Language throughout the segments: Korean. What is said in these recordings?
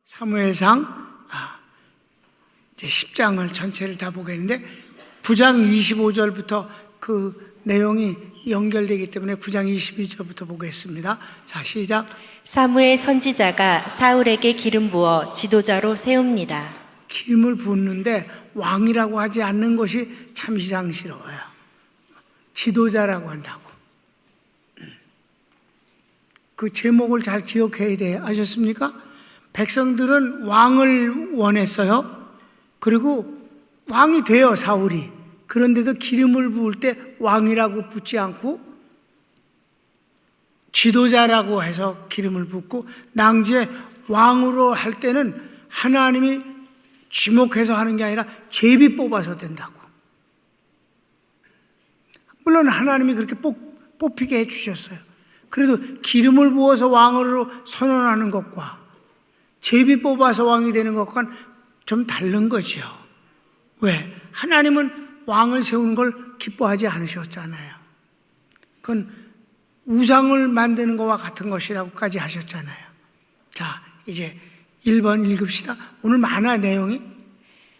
사무엘상 이제 10장을 전체를 다 보겠는데 9장 25절부터 그 내용이 연결되기 때문에 9장 22절부터 보겠습니다. 자, 시작. 사무엘 선지자가 사울에게 기름 부어 지도자로 세웁니다. 기름을 붓는데 왕이라고 하지 않는 것이 참 이상스러워요. 지도자라고 한다고. 그 제목을 잘 기억해야 돼. 아셨습니까? 백성들은 왕을 원했어요. 그리고 왕이 돼요, 사울이. 그런데도 기름을 부을 때 왕이라고 붓지 않고 지도자라고 해서 기름을 붓고, 낭주에 왕으로 할 때는 하나님이 지목해서 하는 게 아니라 제비 뽑아서 된다고. 물론 하나님이 그렇게 뽑히게 해주셨어요. 그래도 기름을 부어서 왕으로 선언하는 것과 제비 뽑아서 왕이 되는 것과는 좀 다른 거죠. 왜? 하나님은 왕을 세우는 걸 기뻐하지 않으셨잖아요. 그건 우상을 만드는 것과 같은 것이라고까지 하셨잖아요. 자, 이제 1번 읽읍시다. 오늘 많아, 내용이.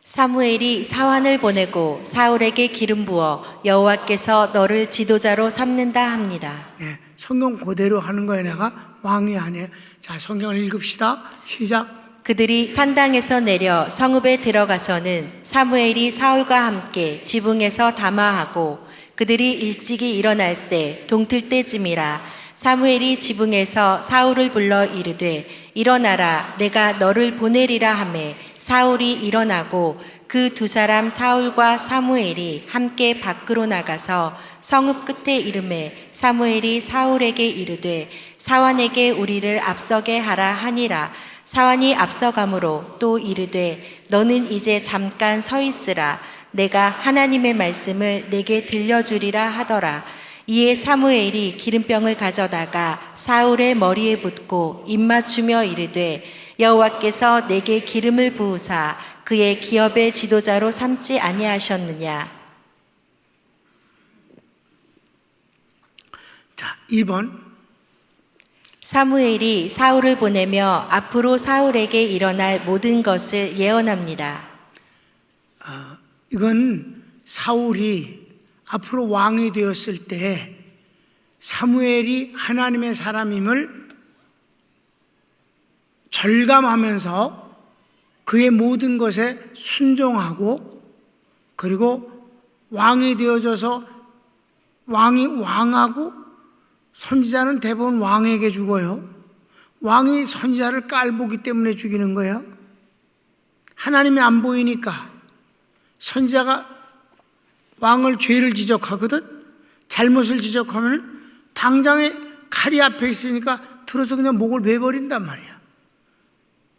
사무엘이 사환을 보내고 사울에게 기름 부어 여호와께서 너를 지도자로 삼는다 합니다. 네, 성경 그대로 하는 거예요. 내가 왕이 아니에요. 자, 성경을 읽읍시다. 시작. 그들이 산당에서 내려 성읍에 들어가서는 사무엘이 사울과 함께 지붕에서 담화하고 그들이 일찍이 일어날새 동틀 때쯤이라 사무엘이 지붕에서 사울을 불러 이르되 일어나라 내가 너를 보내리라 하매 사울이 일어나고 그 두 사람 사울과 사무엘이 함께 밖으로 나가서 성읍 끝에 이르매 사무엘이 사울에게 이르되 사환에게 우리를 앞서게 하라 하니라. 사환이 앞서가므로 또 이르되 너는 이제 잠깐 서 있으라 내가 하나님의 말씀을 내게 들려주리라 하더라. 이에 사무엘이 기름병을 가져다가 사울의 머리에 붓고 입맞추며 이르되 여호와께서 내게 기름을 부으사 그의 기업의 지도자로 삼지 아니하셨느냐. 자, 2번. 사무엘이 사울을 보내며 앞으로 사울에게 일어날 모든 것을 예언합니다. 이건 사울이 앞으로 왕이 되었을 때 사무엘이 하나님의 사람임을 절감하면서 그의 모든 것에 순종하고, 그리고 왕이 되어져서 왕이 왕하고 선지자는 대부분 왕에게 죽어요. 왕이 선지자를 깔보기 때문에 죽이는 거예요. 하나님이 안 보이니까 선지자가 왕을 죄를 지적하거든. 잘못을 지적하면 당장에 칼이 앞에 있으니까 들어서 그냥 목을 베버린단 말이야.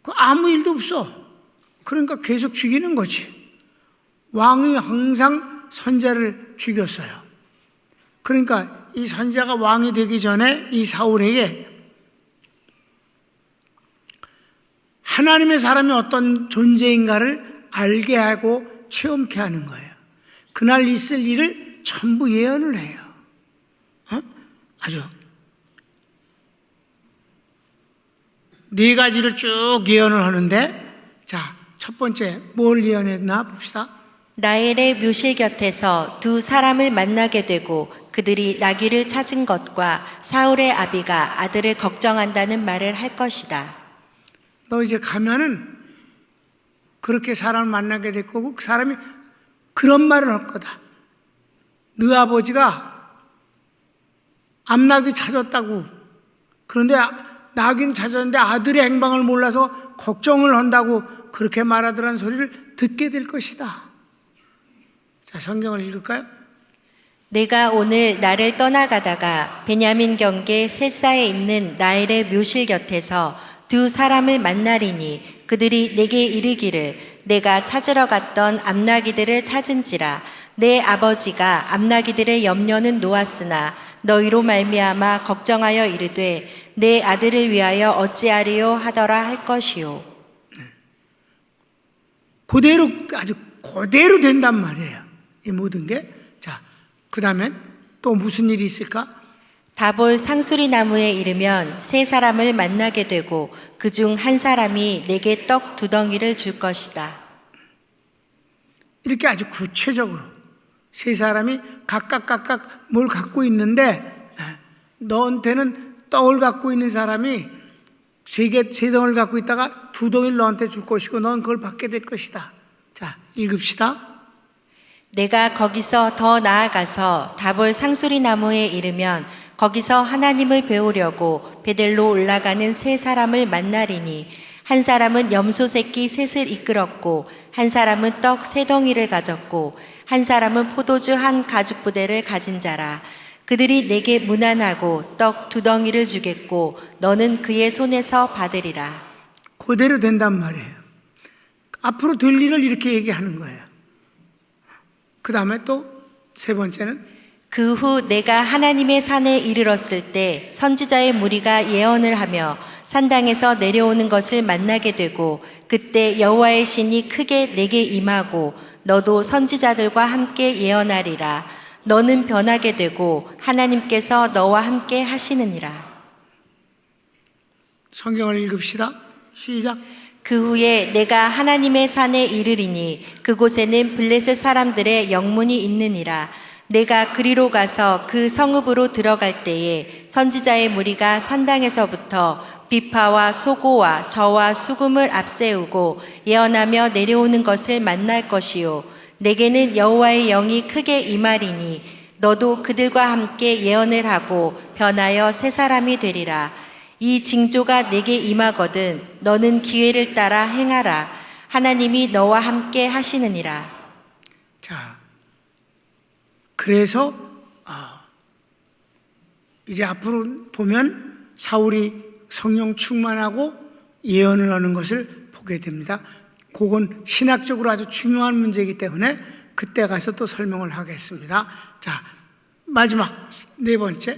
그 아무 일도 없어. 그러니까 계속 죽이는 거지. 왕이 항상 선지자를 죽였어요. 그러니까 이 선지자가 왕이 되기 전에 이 사울에게 하나님의 사람이 어떤 존재인가를 알게 하고 체험케 하는 거예요. 그날 있을 일을 전부 예언을 해요. 아주 4가지를 쭉 예언을 하는데, 자, 첫 번째 뭘 예언했나 봅시다. 나엘의 묘실 곁에서 두 사람을 만나게 되고 그들이 나귀를 찾은 것과 사울의 아비가 아들을 걱정한다는 말을 할 것이다. 너 이제 가면은 그렇게 사람을 만나게 될 거고 그 사람이 그런 말을 할 거다. 너 아버지가 암나귀 찾았다고. 그런데 나귀는 찾았는데 아들의 행방을 몰라서 걱정을 한다고 그렇게 말하더라는 소리를 듣게 될 것이다. 자, 성경을 읽을까요? 내가 오늘 나를 떠나가다가 베냐민 경계 셋사에 있는 나엘의 묘실 곁에서 두 사람을 만나리니 그들이 내게 이르기를 내가 찾으러 갔던 암나귀들을 찾은지라 내 아버지가 암나귀들의 염려는 놓았으나 너희로 말미암아 걱정하여 이르되 내 아들을 위하여 어찌하리요 하더라 할 것이요. 그대로, 아주 그대로 된단 말이에요. 이 모든 게. 자, 그 다음에 또 무슨 일이 있을까? 다볼 상수리 나무에 이르면 세 사람을 만나게 되고 그중 한 사람이 내게 떡 2덩이를 줄 것이다. 이렇게 아주 구체적으로 세 사람이 각각 뭘 갖고 있는데 너한테는 떡을 갖고 있는 사람이 세 덩을 갖고 있다가 2덩이를 너한테 줄 것이고 넌 그걸 받게 될 것이다. 자, 읽읍시다. 내가 거기서 더 나아가서 다볼 상수리 나무에 이르면 거기서 하나님을 배우려고 베델로 올라가는 세 사람을 만나리니 한 사람은 염소 새끼 셋을 이끌었고 한 사람은 떡 3덩이를 가졌고 한 사람은 포도주 한 가죽 부대를 가진 자라. 그들이 내게 문안하고 떡 2덩이를 주겠고 너는 그의 손에서 받으리라. 그대로 된단 말이에요. 앞으로 될 일을 이렇게 얘기하는 거예요. 그 다음에 또 세 번째는 그 후 내가 하나님의 산에 이르렀을 때 선지자의 무리가 예언을 하며 산당에서 내려오는 것을 만나게 되고 그때 여호와의 신이 크게 내게 임하고 너도 선지자들과 함께 예언하리라. 너는 변하게 되고 하나님께서 너와 함께 하시느니라. 성경을 읽읍시다. 시작. 그 후에 내가 하나님의 산에 이르리니 그곳에는 블레셋 사람들의 영문이 있느니라. 내가 그리로 가서 그 성읍으로 들어갈 때에 선지자의 무리가 산당에서부터 비파와 소고와 저와 수금을 앞세우고 예언하며 내려오는 것을 만날 것이요 내게는 여호와의 영이 크게 임하리니 너도 그들과 함께 예언을 하고 변하여 새 사람이 되리라. 이 징조가 내게 임하거든 너는 기회를 따라 행하라. 하나님이 너와 함께 하시느니라. 자, 그래서 이제 앞으로 보면 사울이 성령 충만하고 예언을 하는 것을 보게 됩니다. 그건 신학적으로 아주 중요한 문제이기 때문에 그때 가서 또 설명을 하겠습니다. 자, 마지막 네 번째.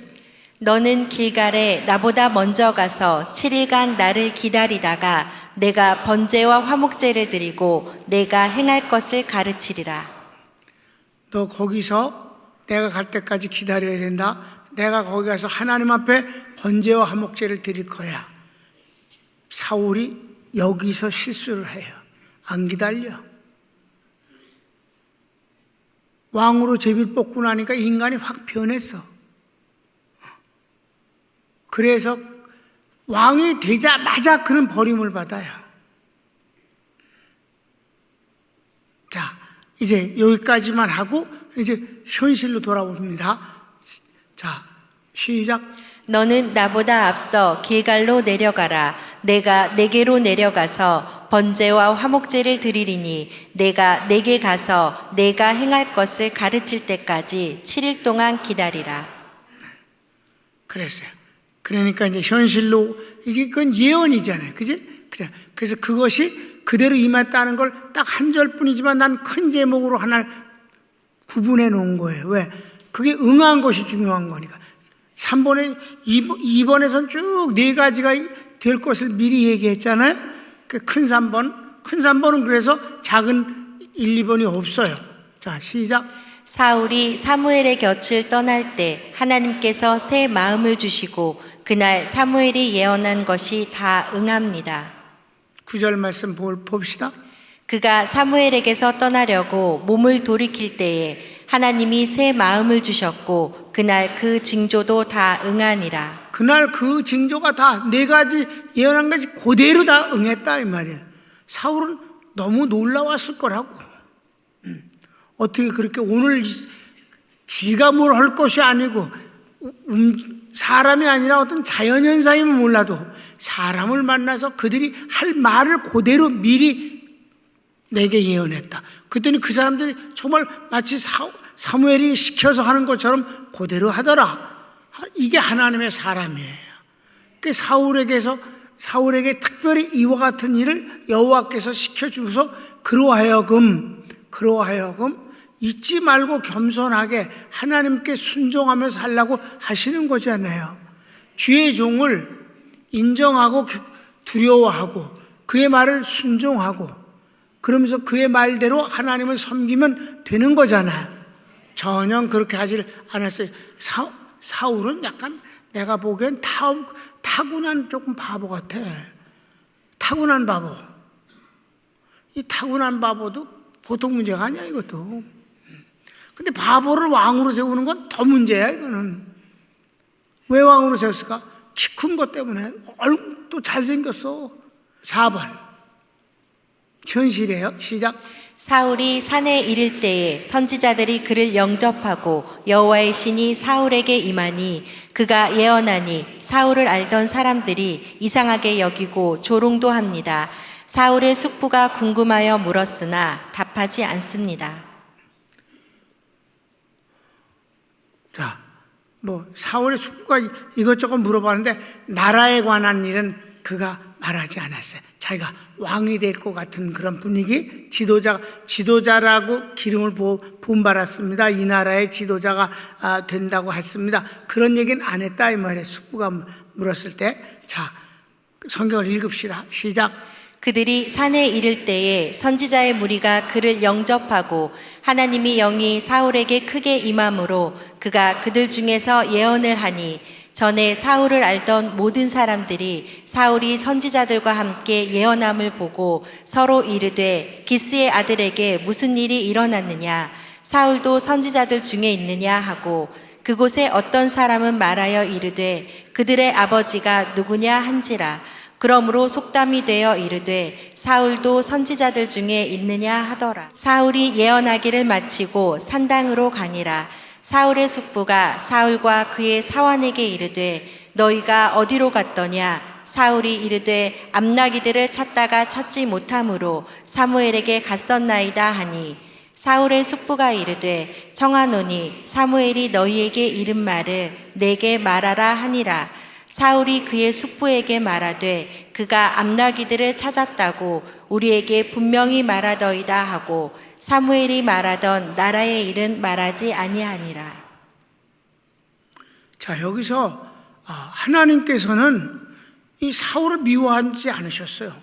너는 길갈에 나보다 먼저 가서 7일간 나를 기다리다가 내가 번제와 화목제를 드리고 내가 행할 것을 가르치리라. 너 거기서 내가 갈 때까지 기다려야 된다. 내가 거기 가서 하나님 앞에 번제와 화목제를 드릴 거야. 사울이 여기서 실수를 해요. 안 기다려. 왕으로 제비를 뽑고 나니까 인간이 확 변했어. 그래서 왕이 되자마자 그는 버림을 받아요. 자, 이제 여기까지만 하고 이제 현실로 돌아옵니다. 자, 시작. 너는 나보다 앞서 길갈로 내려가라. 내가 내게로 내려가서 번제와 화목제를 드리리니 내가 내게 가서 내가 행할 것을 가르칠 때까지 7일 동안 기다리라. 그랬어요. 그러니까 이제 현실로 이제 그건 예언이잖아요. 그지? 그래서 그것이 그대로 임했다는 걸 딱 한 절뿐이지만 난 큰 제목으로 하나를 구분해 놓은 거예요. 왜? 그게 응한 것이 중요한 거니까. 2번에선 쭉 4가지가 될 것을 미리 얘기했잖아요. 그 큰 3번은 그래서 작은 1, 2번이 없어요. 자, 시작. 사울이 사무엘의 곁을 떠날 때 하나님께서 새 마음을 주시고 그날 사무엘이 예언한 것이 다 응합니다. 9절 말씀 봅시다. 그가 사무엘에게서 떠나려고 몸을 돌이킬 때에 하나님이 새 마음을 주셨고 그날 그 징조도 다 응하니라. 그날 그 징조가 다 4가지 예언한 것이 그대로 다 응했다 이 말이에요. 사울은 너무 놀라웠을 거라고. 어떻게 그렇게 오늘 지가 뭘 할 것이 아니고 사람이 아니라 어떤 자연현상이면 몰라도 사람을 만나서 그들이 할 말을 그대로 미리 내게 예언했다. 그랬더니 그 사람들이 정말 마치 사무엘이 시켜서 하는 것처럼 그대로 하더라. 이게 하나님의 사람이에요. 그 사울에게 특별히 이와 같은 일을 여호와께서 시켜주셔서 그로 하여금 잊지 말고 겸손하게 하나님께 순종하며 살라고 하시는 거잖아요. 주의 종을 인정하고 두려워하고 그의 말을 순종하고 그러면서 그의 말대로 하나님을 섬기면 되는 거잖아요. 전혀 그렇게 하지 않았어요. 사울은 약간 내가 보기엔 타고난 조금 바보 같아. 타고난 바보. 이 타고난 바보도 보통 문제가 아니야, 이것도. 근데 바보를 왕으로 세우는 건 더 문제야, 이거는. 왜 왕으로 세웠을까? 키 큰 것 때문에. 또 잘생겼어. 4번. 현실이에요. 시작. 사울이 산에 이를 때에 선지자들이 그를 영접하고 여호와의 신이 사울에게 임하니 그가 예언하니 사울을 알던 사람들이 이상하게 여기고 조롱도 합니다. 사울의 숙부가 궁금하여 물었으나 답하지 않습니다. 자, 사울의 숙부가 이것저것 물어봤는데 나라에 관한 일은 그가 말하지 않았어요. 자기가 왕이 될 것 같은 그런 분위기, 지도자라고 기름을 부음받았습니다. 이 나라의 지도자가 된다고 했습니다. 그런 얘기는 안 했다 이 말이에요. 숙부가 물었을 때. 자, 성경을 읽읍시다. 시작. 그들이 산에 이를 때에 선지자의 무리가 그를 영접하고 하나님이 영이 사울에게 크게 임함으로 그가 그들 중에서 예언을 하니 전에 사울을 알던 모든 사람들이 사울이 선지자들과 함께 예언함을 보고 서로 이르되 기스의 아들에게 무슨 일이 일어났느냐 사울도 선지자들 중에 있느냐 하고 그곳에 어떤 사람은 말하여 이르되 그들의 아버지가 누구냐 한지라 그러므로 속담이 되어 이르되 사울도 선지자들 중에 있느냐 하더라. 사울이 예언하기를 마치고 산당으로 가니라. 사울의 숙부가 사울과 그의 사환에게 이르되 너희가 어디로 갔더냐? 사울이 이르되 암나기들을 찾다가 찾지 못함으로 사무엘에게 갔었나이다 하니 사울의 숙부가 이르되 청하노니 사무엘이 너희에게 이른 말을 내게 말하라 하니라. 사울이 그의 숙부에게 말하되 그가 암나기들을 찾았다고 우리에게 분명히 말하더이다 하고 사무엘이 말하던 나라의 일은 말하지 아니하니라. 자, 여기서 하나님께서는 이 사울을 미워하지 않으셨어요.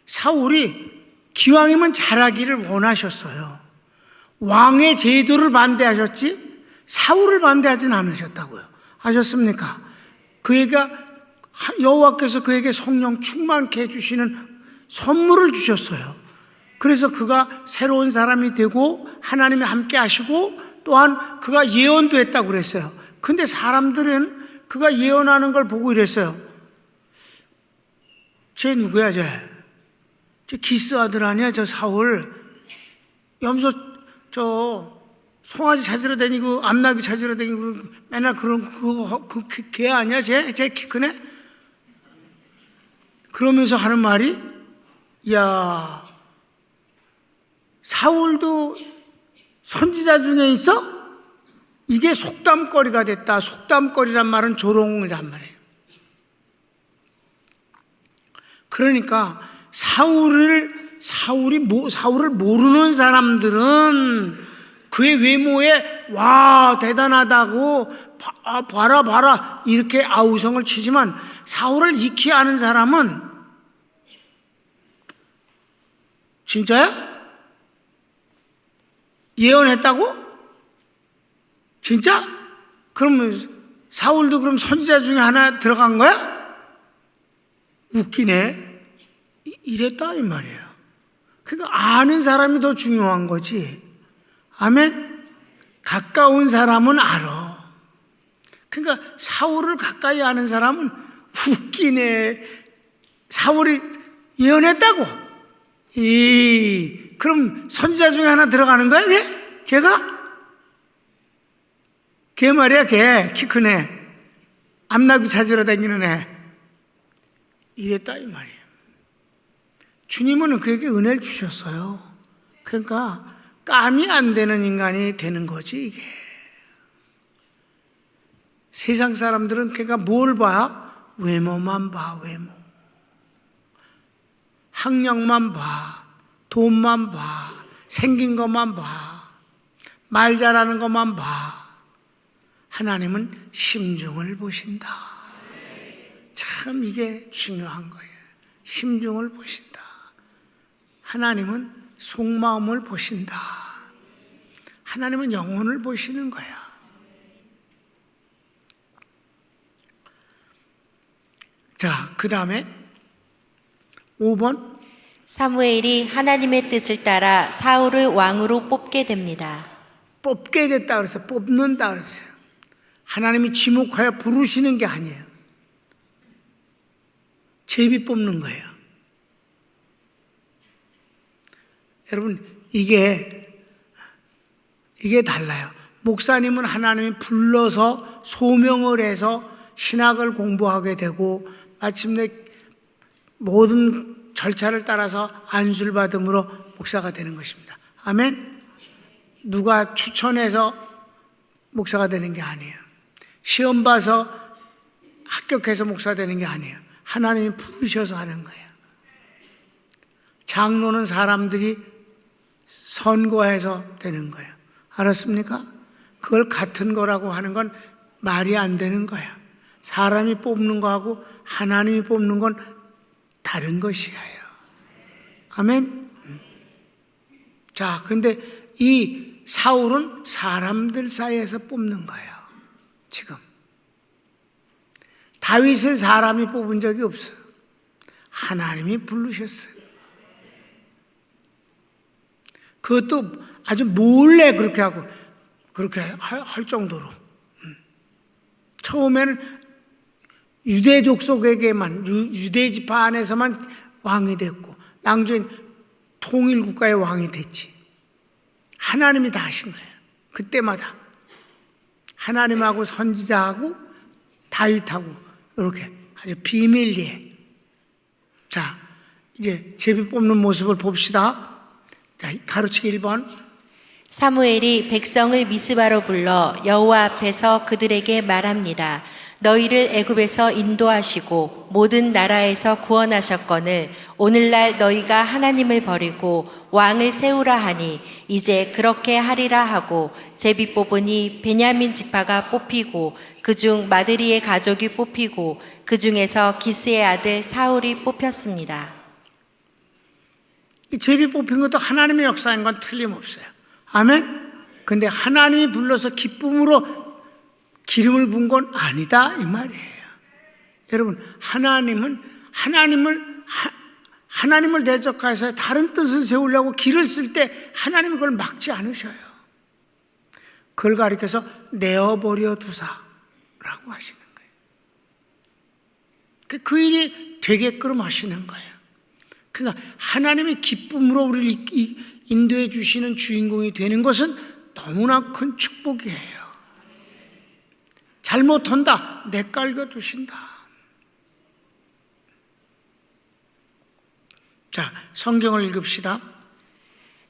사울이 기왕이면 잘하기를 원하셨어요. 왕의 제도를 반대하셨지 사울을 반대하지는 않으셨다고요. 아셨습니까? 여호와께서 그에게 성령 충만케 해주시는 선물을 주셨어요. 그래서 그가 새로운 사람이 되고 하나님이 함께 하시고 또한 그가 예언도 했다고 그랬어요. 근데 사람들은 그가 예언하는 걸 보고 이랬어요. 쟤 누구야 쟤 기스 아들 아니야 저 사울. 염소 송아지 찾으러 다니고 암나귀 찾으러 다니고 맨날 그런 걔 아니야 쟤 키 크네. 그러면서 하는 말이 야 사울도 선지자 중에 있어? 이게 속담거리가 됐다. 속담거리란 말은 조롱이란 말이에요. 그러니까 사울을 모르는 사람들은 그의 외모에 와 대단하다고 봐라 이렇게 아우성을 치지만 사울을 익히 아는 사람은 진짜야? 예언했다고? 진짜? 그러면 사울도 그럼 선지자 중에 하나 들어간 거야? 웃기네. 이랬다 이 말이에요. 그러니까 아는 사람이 더 중요한 거지. 아멘. 가까운 사람은 알아. 그러니까 사울을 가까이 아는 사람은 웃기네. 사울이 예언했다고? 그럼 선지자 중에 하나 들어가는 거야, 걔가? 걔 말이야, 걔. 키 큰 애. 암나귀 찾으러 다니는 애. 이랬다, 이 말이에요. 주님은 그에게 은혜를 주셨어요. 그러니까 깜이 안 되는 인간이 되는 거지, 이게. 세상 사람들은 걔가 뭘 봐? 외모만 봐, 외모. 학력만 봐. 돈만 봐. 생긴 것만 봐. 말 잘하는 것만 봐. 하나님은 심중을 보신다. 참 이게 중요한 거예요. 심중을 보신다. 하나님은 속마음을 보신다. 하나님은 영혼을 보시는 거야. 자, 그 다음에 5번. 사무엘이 하나님의 뜻을 따라 사울을 왕으로 뽑게 됩니다. 뽑게 됐다 그랬어요. 뽑는다 그랬어요. 하나님이 지목하여 부르시는 게 아니에요. 제비 뽑는 거예요. 여러분, 이게 달라요. 목사님은 하나님이 불러서 소명을 해서 신학을 공부하게 되고 마침내 모든 절차를 따라서 안수를 받음으로 목사가 되는 것입니다. 아멘. 누가 추천해서 목사가 되는 게 아니에요. 시험 봐서 합격해서 목사가 되는 게 아니에요. 하나님이 부르셔서 하는 거예요. 장로는 사람들이 선거해서 되는 거예요. 알았습니까? 그걸 같은 거라고 하는 건 말이 안 되는 거예요. 사람이 뽑는 거하고 하나님이 뽑는 건 다른 것이에요. 아멘. 자, 근데 이 사울은 사람들 사이에서 뽑는 거예요. 지금 다윗은 사람이 뽑은 적이 없어요. 하나님이 부르셨어요. 그것도 아주 몰래 그렇게 하고 그렇게 할 정도로. 처음에는 유대족 속에게만, 유대 지파 안에서만 왕이 됐고 나중엔 통일 국가의 왕이 됐지. 하나님이 다 하신 거예요. 그때마다 하나님하고 선지자하고 다윗하고 이렇게 아주 비밀리에. 자, 이제 제비 뽑는 모습을 봅시다. 자, 가로치기 1번. 사무엘이 백성을 미스바로 불러 여호와 앞에서 그들에게 말합니다. 너희를 애굽에서 인도하시고 모든 나라에서 구원하셨거늘 오늘날 너희가 하나님을 버리고 왕을 세우라 하니 이제 그렇게 하리라 하고 제비 뽑으니 베냐민 지파가 뽑히고 그중 마드리의 가족이 뽑히고 그 중에서 기스의 아들 사울이 뽑혔습니다. 이 제비 뽑힌 것도 하나님의 역사인 건 틀림없어요. 아멘? 근데 하나님이 불러서 기쁨으로 기름을 부은 건 아니다 이 말이에요. 여러분, 하나님을 대적해서 다른 뜻을 세우려고 길을 쓸 때 하나님이 그걸 막지 않으셔요. 그걸 가리켜서 내어버려 두사라고 하시는 거예요. 그 일이 되게끔 하시는 거예요. 그러니까 하나님이 기쁨으로 우리를 인도해 주시는 주인공이 되는 것은 너무나 큰 축복이에요. 잘못한다, 내깔겨 두신다. 자, 성경을 읽읍시다.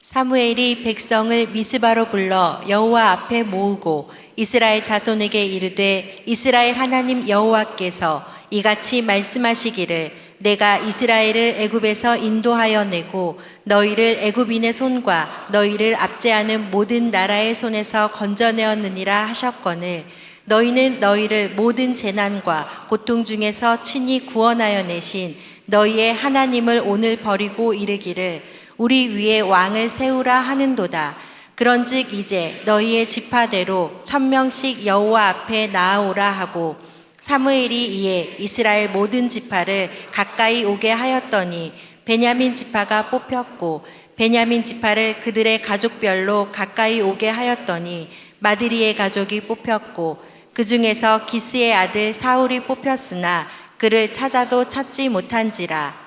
사무엘이 백성을 미스바로 불러 여호와 앞에 모으고 이스라엘 자손에게 이르되 이스라엘 하나님 여호와께서 이같이 말씀하시기를 내가 이스라엘을 애굽에서 인도하여 내고 너희를 애굽인의 손과 너희를 압제하는 모든 나라의 손에서 건져내었느니라 하셨거늘 너희는 너희를 모든 재난과 고통 중에서 친히 구원하여 내신 너희의 하나님을 오늘 버리고 이르기를 우리 위에 왕을 세우라 하는도다. 그런즉 이제 너희의 지파대로 1000명씩 여호와 앞에 나아오라 하고 사무엘이 이에 이스라엘 모든 지파를 가까이 오게 하였더니 베냐민 지파가 뽑혔고 베냐민 지파를 그들의 가족별로 가까이 오게 하였더니 마드리의 가족이 뽑혔고 그 중에서 기스의 아들 사울이 뽑혔으나 그를 찾아도 찾지 못한지라.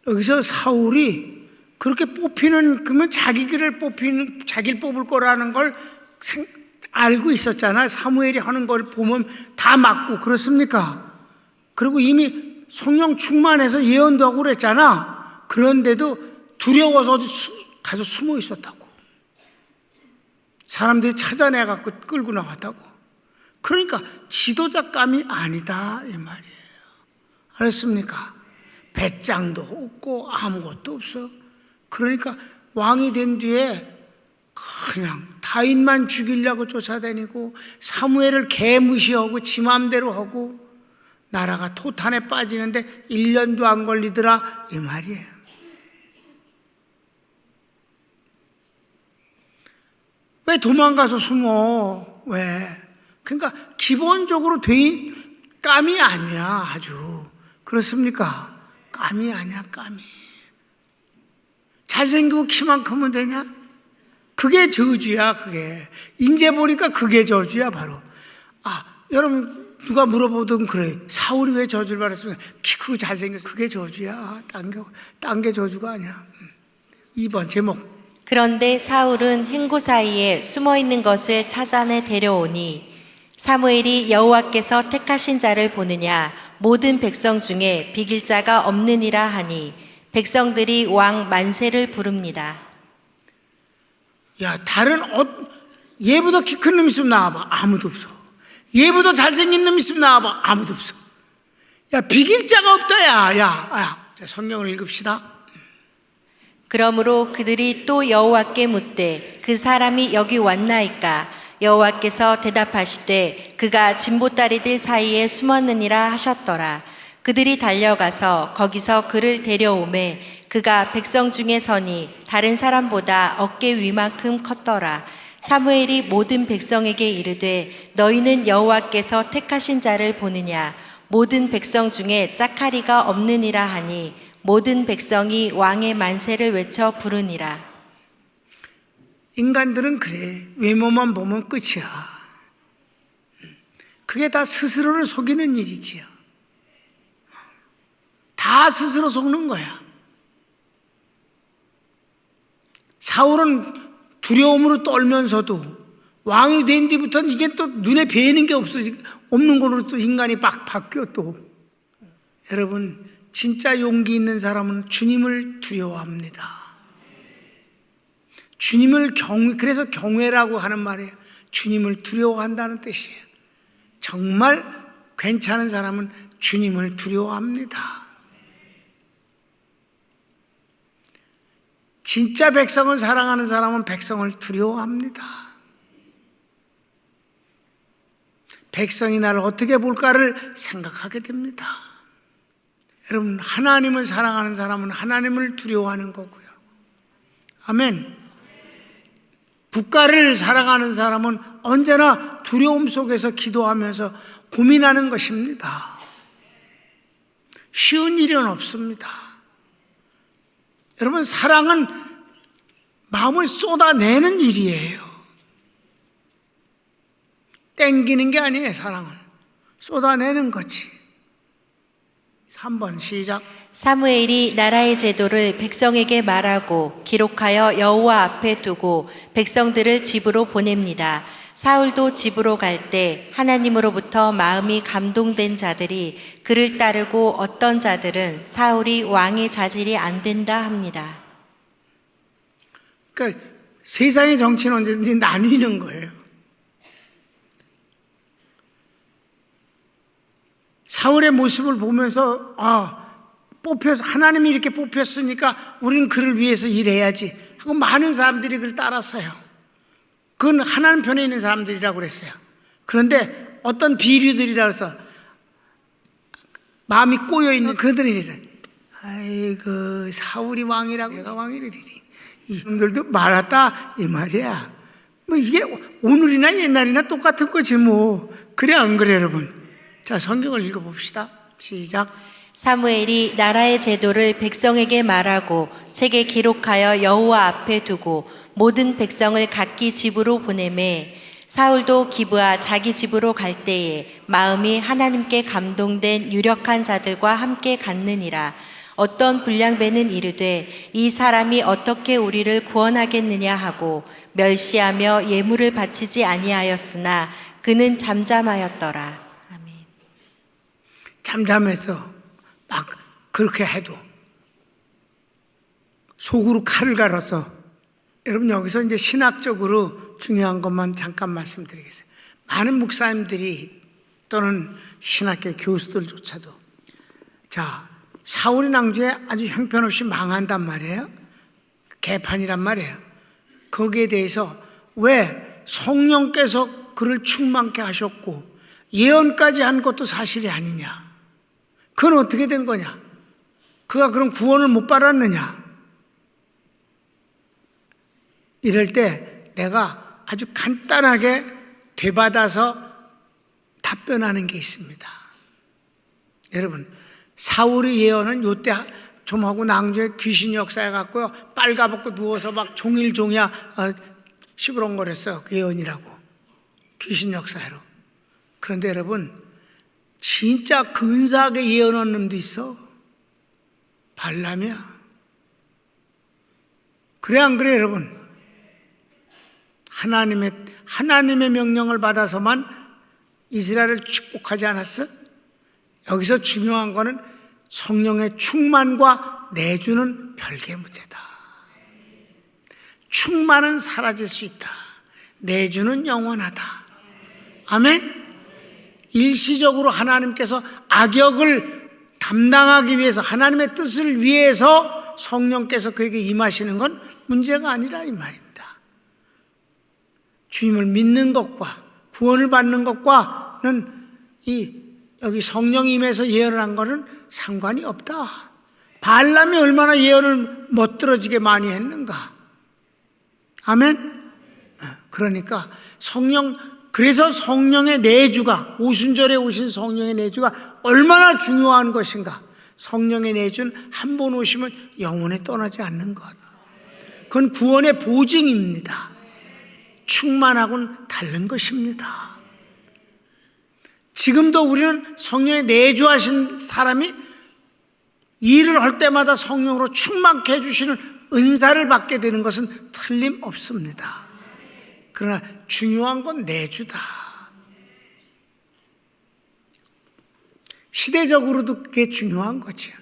여기서 사울이 그렇게 뽑히는, 그러면 자기를 뽑을 거라는 걸 알고 있었잖아요. 사무엘이 하는 걸 보면 다 맞고, 그렇습니까? 그리고 이미 성령 충만해서 예언도 하고 그랬잖아. 그런데도 두려워서 어디 가서 숨어 있었다고. 사람들이 찾아내갖고 끌고 나왔다고. 그러니까 지도자감이 아니다 이 말이에요. 알았습니까? 배짱도 없고 아무것도 없어. 그러니까 왕이 된 뒤에 그냥 다윗만 죽이려고 쫓아다니고 사무엘을 개무시하고 지 맘대로 하고 나라가 토탄에 빠지는데 1년도 안 걸리더라 이 말이에요. 왜 도망가서 숨어? 왜? 그러니까 기본적으로 깜이 아니야. 아주 그렇습니까? 깜이 아니야. 깜이. 잘생기고 키만 크면 되냐? 그게 저주야. 그게 이제 보니까 그게 저주야. 바로 여러분 누가 물어보든 그래. 사울이 왜 저주를 받았습니까? 키 크고 잘생겨서. 그게 저주야. 딴 게 저주가 아니야. 2번 제목. 그런데 사울은 행구 사이에 숨어 있는 것을 찾아내 데려오니 사무엘이 여호와께서 택하신 자를 보느냐 모든 백성 중에 비길 자가 없느니라 하니 백성들이 왕 만세를 부릅니다. 야, 얘보다 키 큰 놈 있으면 나와봐. 아무도 없어. 얘보다 잘생긴 놈 있으면 나와봐. 아무도 없어. 야, 비길 자가 없다. 야. 자, 성경을 읽읍시다. 그러므로 그들이 또 여호와께 묻되 그 사람이 여기 왔나이까 여호와께서 대답하시되 그가 진보다리들 사이에 숨었느니라 하셨더라. 그들이 달려가서 거기서 그를 데려오매 그가 백성 중에 서니 다른 사람보다 어깨 위만큼 컸더라. 사무엘이 모든 백성에게 이르되 너희는 여호와께서 택하신 자를 보느냐 모든 백성 중에 짝하리가 없느니라 하니 모든 백성이 왕의 만세를 외쳐 부르니라. 인간들은 그래. 외모만 보면 끝이야. 그게 다 스스로를 속이는 일이지요. 다 스스로 속는 거야. 사울은 두려움으로 떨면서도 왕이 된 뒤부터는 이게 또 눈에 뵈는 게 없는 걸로 또 인간이 바뀌어 또. 여러분, 진짜 용기 있는 사람은 주님을 두려워합니다. 그래서 경외라고 하는 말이에요. 주님을 두려워한다는 뜻이에요. 정말 괜찮은 사람은 주님을 두려워합니다. 진짜 백성을 사랑하는 사람은 백성을 두려워합니다. 백성이 나를 어떻게 볼까를 생각하게 됩니다. 여러분, 하나님을 사랑하는 사람은 하나님을 두려워하는 거고요. 아멘. 국가를 사랑하는 사람은 언제나 두려움 속에서 기도하면서 고민하는 것입니다. 쉬운 일은 없습니다. 여러분, 사랑은 마음을 쏟아내는 일이에요. 땡기는 게 아니에요. 사랑을 쏟아내는 거지. 3번 시작. 사무엘이 나라의 제도를 백성에게 말하고 기록하여 여호와 앞에 두고 백성들을 집으로 보냅니다. 사울도 집으로 갈 때 하나님으로부터 마음이 감동된 자들이 그를 따르고 어떤 자들은 사울이 왕의 자질이 안 된다 합니다. 그러니까 세상의 정치는 언제든지 나뉘는 거예요. 사울의 모습을 보면서 하나님이 이렇게 뽑혔으니까 우리는 그를 위해서 일해야지 하고 많은 사람들이 그를 따랐어요. 그건 하나님 편에 있는 사람들이라고 그랬어요. 그런데 어떤 비류들이라고 해서 마음이 꼬여있는 그들이 이랬어요. 아이고, 사울이 왕이라고 내가 왕이래 되니 이분들도 말았다 이 말이야. 뭐 이게 오늘이나 옛날이나 똑같은 거지 뭐. 그래 안 그래 여러분? 자, 성경을 읽어봅시다. 시작. 사무엘이 나라의 제도를 백성에게 말하고 책에 기록하여 여호와 앞에 두고 모든 백성을 각기 집으로 보내매 사울도 기브아 자기 집으로 갈 때에 마음이 하나님께 감동된 유력한 자들과 함께 갔느니라. 어떤 불량배는 이르되 이 사람이 어떻게 우리를 구원하겠느냐 하고 멸시하며 예물을 바치지 아니하였으나 그는 잠잠하였더라. 아멘. 잠잠해서 막 그렇게 해도 속으로 칼을 갈아서. 여러분, 여기서 이제 신학적으로 중요한 것만 잠깐 말씀드리겠어요. 많은 목사님들이 또는 신학계 교수들조차도 사울의 낭주에 아주 형편없이 망한단 말이에요. 개판이란 말이에요. 거기에 대해서 왜 성령께서 그를 충만케 하셨고 예언까지 한 것도 사실이 아니냐. 그건 어떻게 된 거냐? 그가 그럼 구원을 못 받았느냐? 이럴 때 내가 아주 간단하게 되받아서 답변하는 게 있습니다. 여러분, 사울의 예언은 요때 좀 하고 낭주에 귀신 역사해 갖고요, 빨가벗고 누워서 막 종일종이야 시부렁거렸어요. 그 예언이라고. 귀신 역사로. 그런데 여러분, 진짜 근사하게 예언한 놈도 있어. 발람이야. 그래 안 그래 여러분? 하나님의 명령을 받아서만 이스라엘을 축복하지 않았어? 여기서 중요한 거는 성령의 충만과 내주는 별개의 문제다. 충만은 사라질 수 있다. 내주는 영원하다. 아멘? 일시적으로 하나님께서 악역을 담당하기 위해서, 하나님의 뜻을 위해서 성령께서 그에게 임하시는 건 문제가 아니라 이 말입니다. 주님을 믿는 것과 구원을 받는 것과는 여기 성령이 임해서 예언을 한 거는 상관이 없다. 발람이 얼마나 예언을 멋들어지게 많이 했는가. 아멘? 그러니까 그래서 성령의 내주가, 오순절에 오신 성령의 내주가 얼마나 중요한 것인가. 성령의 내주는 한 번 오시면 영원에 떠나지 않는 것. 그건 구원의 보증입니다. 충만하고는 다른 것입니다. 지금도 우리는 성령의 내주하신 사람이 일을 할 때마다 성령으로 충만케 해주시는 은사를 받게 되는 것은 틀림없습니다. 그러나 중요한 건 내주다. 시대적으로도 그게 중요한 거죠.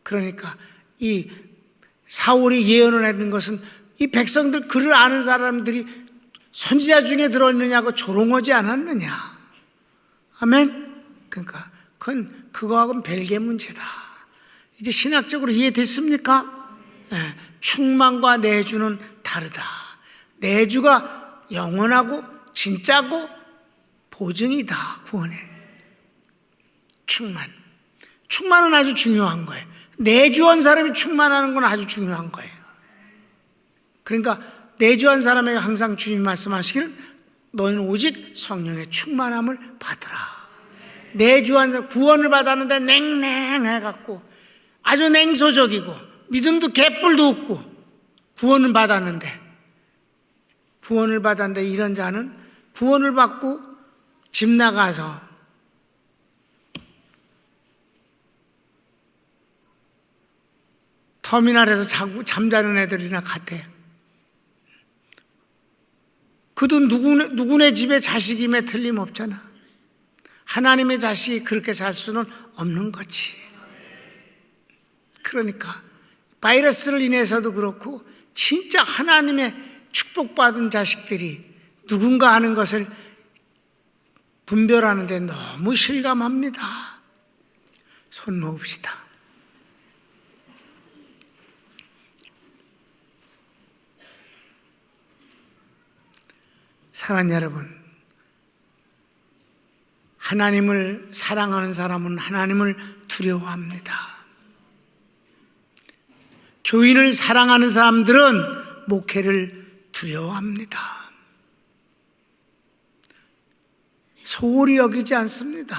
그러니까 이 사울이 예언을 했는 것은 이 백성들, 그를 아는 사람들이 선지자 중에 들어있느냐고 조롱하지 않았느냐. 아멘? 그러니까 그거하고는 별개 문제다. 이제 신학적으로 이해됐습니까? 네. 충만과 내주는 다르다. 내주가 영원하고 진짜고 보증이다. 구원에. 충만은 아주 중요한 거예요. 내주한 사람이 충만하는 건 아주 중요한 거예요. 그러니까 내주한 사람에게 항상 주님 말씀하시기를 너는 오직 성령의 충만함을 받으라. 내주한 사람, 구원을 받았는데 냉랭해갖고 아주 냉소적이고 믿음도 개뿔도 없고 구원을 받았는데 이런 자는 구원을 받고 집 나가서 터미널에서 잠자는 애들이나 같아. 그도 누구네 집에 자식임에 틀림없잖아. 하나님의 자식이 그렇게 살 수는 없는 거지. 그러니까 바이러스를 인해서도 그렇고 진짜 하나님의 축복받은 자식들이 누군가 하는 것을 분별하는 데 너무 실감합니다. 손 모읍시다. 사랑하는 여러분, 하나님을 사랑하는 사람은 하나님을 두려워합니다. 교인을 사랑하는 사람들은 목회를 두려워합니다. 소홀히 여기지 않습니다.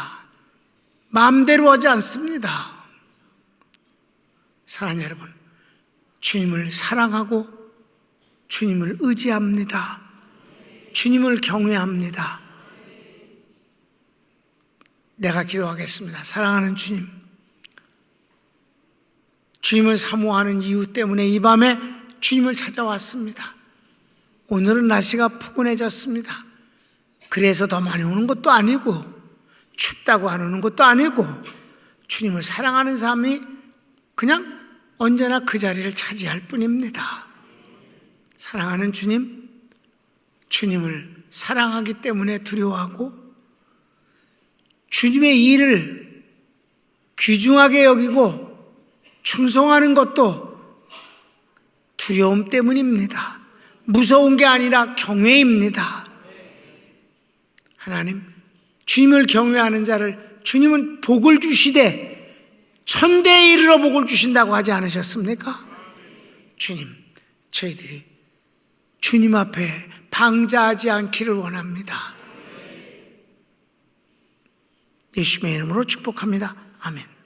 마음대로 하지 않습니다. 사랑하는 여러분, 주님을 사랑하고 주님을 의지합니다. 주님을 경외합니다. 내가 기도하겠습니다. 사랑하는 주님, 주님을 사모하는 이유 때문에 이 밤에 주님을 찾아왔습니다. 오늘은 날씨가 푸근해졌습니다. 그래서 더 많이 오는 것도 아니고 춥다고 안 오는 것도 아니고 주님을 사랑하는 사람이 그냥 언제나 그 자리를 차지할 뿐입니다. 사랑하는 주님, 주님을 사랑하기 때문에 두려워하고 주님의 일을 귀중하게 여기고 충성하는 것도 두려움 때문입니다. 무서운 게 아니라 경외입니다. 하나님, 주님을 경외하는 자를 주님은 복을 주시되 천대에 이르러 복을 주신다고 하지 않으셨습니까? 주님, 저희들이 주님 앞에 방자하지 않기를 원합니다. 예수님의 이름으로 축복합니다. 아멘.